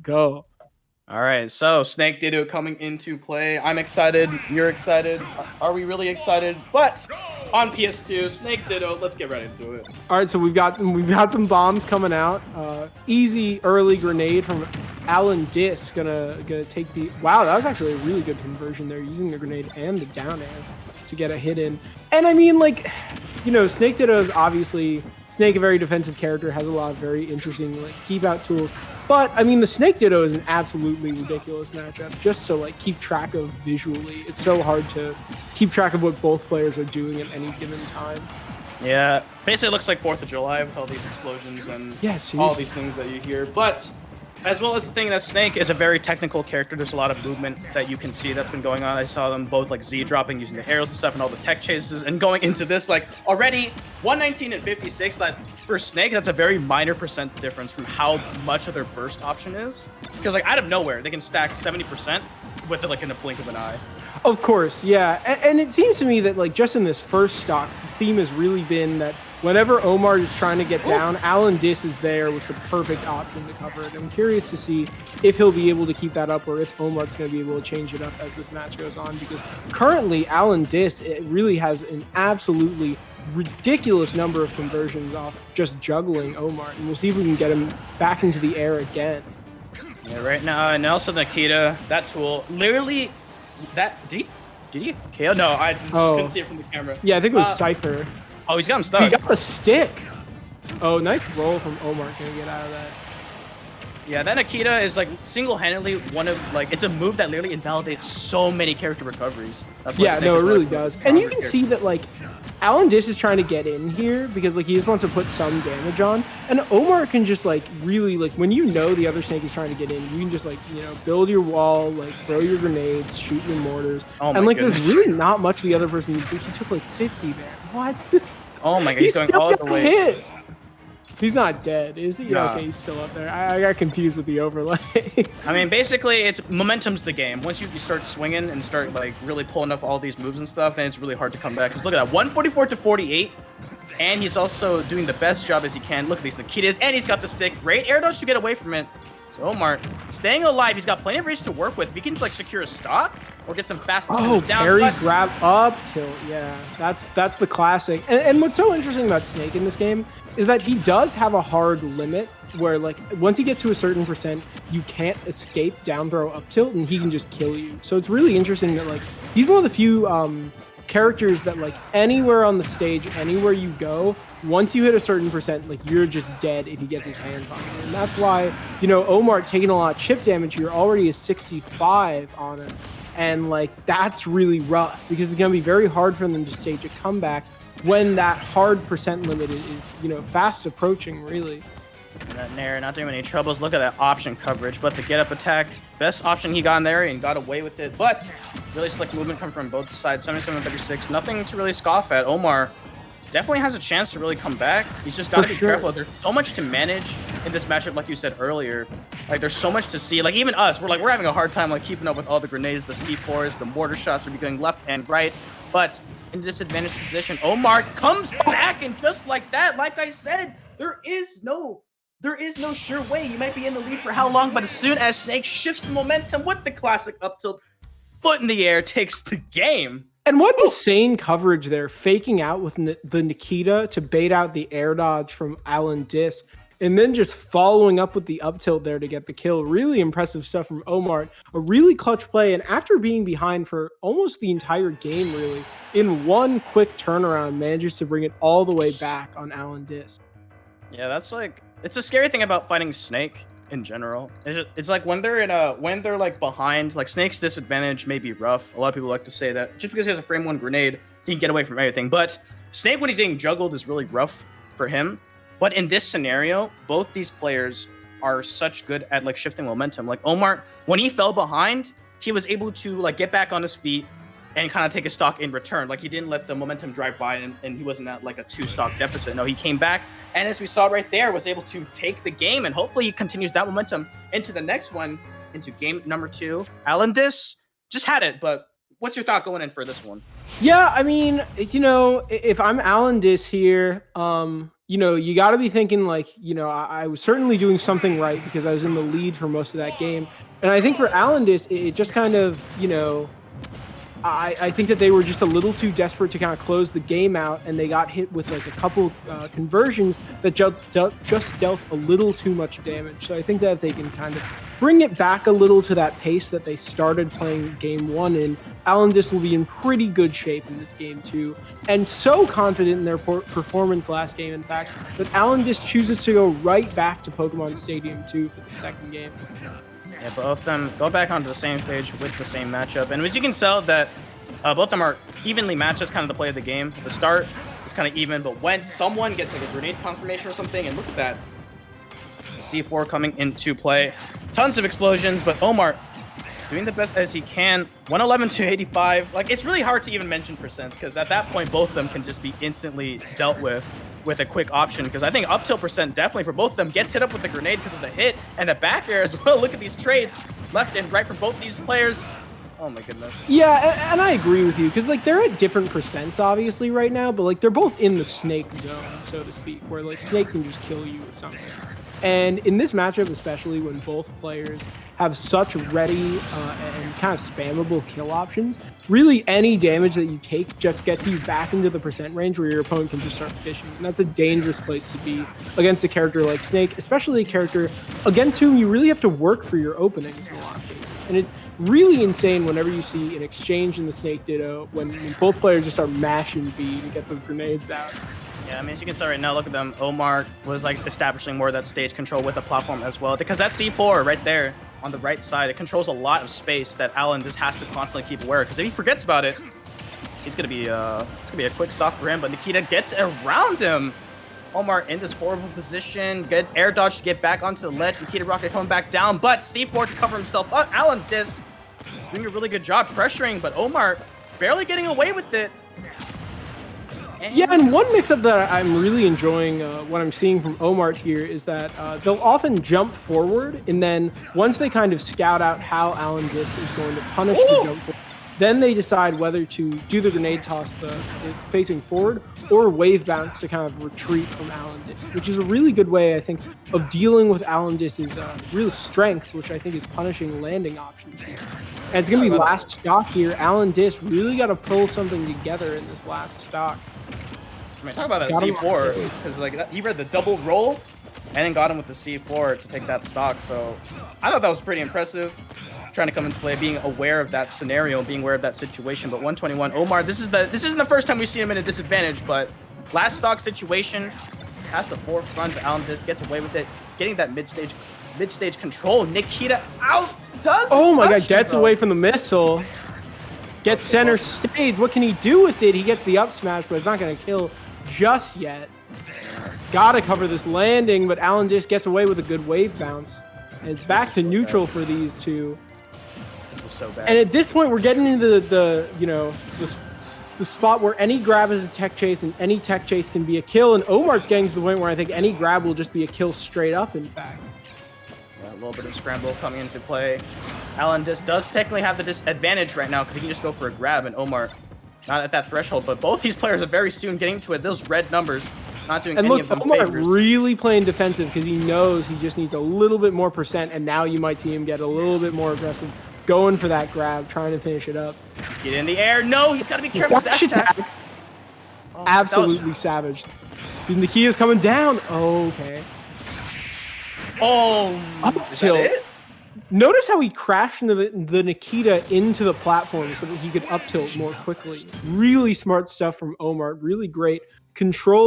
Go. All right, so Snake Ditto coming into play. I'm excited. You're excited. Are we really excited? But on PS2, Snake Ditto. Let's get right into it. All right, so we've got some bombs coming out. Easy early grenade from AlanDiss. Gonna take the. Wow, that was actually a really good conversion there, using the grenade and the down air to get a hit in. And I mean, like, Snake Ditto is obviously Snake, a very defensive character, has a lot of very interesting keep out tools. But I mean, the Snake Ditto is an absolutely ridiculous matchup just to keep track of visually. It's so hard to keep track of what both players are doing at any given time. Yeah, basically it looks like 4th of July with all these explosions and all these things that you hear. But as well as the thing that Snake is a very technical character, there's a lot of movement that you can see that's been going on. I saw them both Z dropping, using the arrows and stuff, and all the tech chases, and going into this already 119 and 56. That for Snake, that's a very minor percent difference from how much of their burst option is. Because out of nowhere, they can stack 70% with it in a blink of an eye. Of course, yeah, and it seems to me that just in this first stock, the theme has really been that whenever Omar is trying to get down, AlanDiss is there with the perfect option to cover it. I'm curious to see if he'll be able to keep that up or if Omar's going to be able to change it up as this match goes on, because currently AlanDiss, it really has an absolutely ridiculous number of conversions off just juggling Omar, and we'll see if we can get him back into the air again. Yeah, right now, and also Nikita, that tool, literally, did he KO? No, I just couldn't see it from the camera. Yeah, I think it was Cypher. Oh, he's got him stuck. He got a stick. Oh, nice roll from Omar. Can we get out of that? Yeah, that Nikita is single-handedly one of it's a move that literally invalidates so many character recoveries. That's why Snake it really does. And you can see that AlanDiss is trying to get in here because he just wants to put some damage on, and Omar can just really when the other Snake is trying to get in, you can just build your wall, throw your grenades, shoot your mortars, and there's really not much the other person can do. He took 50 there. What? Oh my god, he's going all the way. Hit. He's not dead, is he? Yeah. Okay, he's still up there. I got confused with the overlay. I mean, basically, it's momentum's the game. Once you start swinging and start really pulling off all these moves and stuff, then it's really hard to come back. Because look at that, 144 to 48, and he's also doing the best job as he can. Look at these Nikitas, and he's got the stick. Great air dodge to get away from it. So Omar staying alive. He's got plenty of reach to work with. If he can secure a stock or get some fast percentage down. Parry, grab, up tilt. Yeah, that's the classic. And what's so interesting about Snake in this game is that he does have a hard limit where once you get to a certain percent, you can't escape down throw up tilt, and he can just kill you. So it's really interesting that he's one of the few characters that anywhere on the stage, anywhere you go, once you hit a certain percent, you're just dead if he gets his hands on you. And that's why, Omar taking a lot of chip damage here, already is 65 on him. And that's really rough because it's going to be very hard for them to stage a comeback when that hard percent limit is, fast approaching, really. That Nair not doing any troubles. Look at that option coverage, but the get up attack, best option he got in there and got away with it. But really slick movement coming from both sides, 77-36, nothing to really scoff at. Omar definitely has a chance to really come back. He's just got to be careful. There's so much to manage in this matchup, like you said earlier. There's so much to see. Even us, we're having a hard time keeping up with all the grenades, the C4s, the mortar shots are going left and right. But in disadvantaged position, Omar comes back, and just like that, like I said, there is no sure way. You might be in the lead for how long, but as soon as Snake shifts the momentum with the classic up tilt, foot in the air, takes the game. And what insane coverage there, faking out with the Nikita to bait out the air dodge from AlanDiss, and then just following up with the up tilt there to get the kill. Really impressive stuff from Omar. A really clutch play, and after being behind for almost the entire game, really, in one quick turnaround, manages to bring it all the way back on AlanDiss. Yeah, that's it's a scary thing about fighting Snake in general. It's when they're behind, Snake's disadvantage may be rough. A lot of people like to say that just because he has a frame 1 grenade, he can get away from everything. But Snake, when he's getting juggled, is really rough for him. But in this scenario, both these players are such good at shifting momentum. Omar, when he fell behind, he was able to get back on his feet and kind of take a stock in return. He didn't let the momentum drive by, and he wasn't at a 2-stock deficit. No, he came back, and as we saw right there, was able to take the game, and hopefully he continues that momentum into the next one, into game number 2. AlanDiss just had it, but what's your thought going in for this one? Yeah, I mean, if I'm AlanDiss here, you know, you got to be thinking like, you know, I was certainly doing something right because I was in the lead for most of that game. And I think for AlanDiss, it just kind of, you know, I think that they were just a little too desperate to kind of close the game out, and they got hit with like a couple conversions that just dealt a little too much damage. So I think that if they can kind of bring it back a little to that pace that they started playing game one in, AlanDiss will be in pretty good shape in this game too, and so confident in their performance last game, in fact, that AlanDiss chooses to go right back to Pokemon Stadium 2 for the second game. Yeah, both of them go back onto the same stage with the same matchup. And as you can tell that both of them are evenly matched. That's kind of the play of the game. At the start, it's kind of even, but when someone gets like a grenade confirmation or something, and look at that, C4 coming into play. Tons of explosions, but Omar doing the best as he can. 111 to 85. Like, it's really hard to even mention percents, because at that point, both of them can just be instantly dealt with a quick option, because I think up tilt percent definitely for both of them gets hit up with the grenade because of the hit and the back air as well. Look at these trades left and right from both these players. Oh my goodness. Yeah, and I agree with you, because like they're at different percents obviously right now, but like they're both in the Snake zone, so to speak, where like Snake can just kill you with something. And in this matchup, especially when both players have such ready and kind of spammable kill options, really any damage that you take just gets you back into the percent range where your opponent can just start fishing. And that's a dangerous place to be against a character like Snake, especially a character against whom you really have to work for your openings in a lot of cases. And it's really insane whenever you see an exchange in the Snake Ditto when both players just start mashing B to get those grenades out. Yeah, I mean, as you can see right now, look at them. Omar was like establishing more of that stage control with the platform as well, because that C4 right there on the right side, it controls a lot of space that AlanDiss has to constantly keep aware, because if he forgets about it, it's gonna be a quick stop for him. But Nikita gets around him. Omar in this horrible position, good air dodge to get back onto the ledge. Nikita Rocket coming back down, but C4 to cover himself up. AlanDiss doing a really good job pressuring, but Omar barely getting away with it. Yeah, and one mix-up that I'm really enjoying, what I'm seeing from Omar here, is that they'll often jump forward, and then once they kind of scout out how AlanDiss is going to punish the jump forward, then they decide whether to do the grenade toss facing forward or wave bounce to kind of retreat from AlanDiss, which is a really good way, I think, of dealing with AlanDiss's real strength, which I think is punishing landing options here. And it's going to be last stock here. AlanDiss really got to pull something together in this last stock. I mean, talk about that C4, because like he read the double roll and then got him with the C4 to take that stock. So I thought that was pretty impressive. Trying to come into play, being aware of that scenario, being aware of that situation. But 121, Omar, this isn't the first time we see him in a disadvantage, but last stock situation has the forefront. AlanDiss gets away with it, getting that mid-stage control. Nikita out does. Oh my god, gets away from the missile. Gets center stage. What can he do with it? He gets the up smash, but it's not going to kill just yet. Gotta cover this landing, but AlanDiss gets away with a good wave bounce. And it's back to neutral for these two. This is so bad. And at this point, we're getting into the spot where any grab is a tech chase, and any tech chase can be a kill. And Omar's getting to the point where I think any grab will just be a kill straight up, in fact. Yeah, a little bit of scramble coming into play. AlanDiss does technically have the disadvantage right now because he can just go for a grab, and Omar not at that threshold. But both these players are very soon getting to it. Those red numbers not doing any of them Omar favors. Really playing defensive because he knows he just needs a little bit more percent, and now you might see him get a little bit more aggressive, going for that grab, trying to finish it up. Get in the air. No, he's got to be careful with that attack. Oh, absolutely savaged. Nikita's coming down. Okay. Oh, up tilt. Notice how he crashed into the Nikita into the platform so that he could up tilt more quickly. Really smart stuff from Omar. Really great control.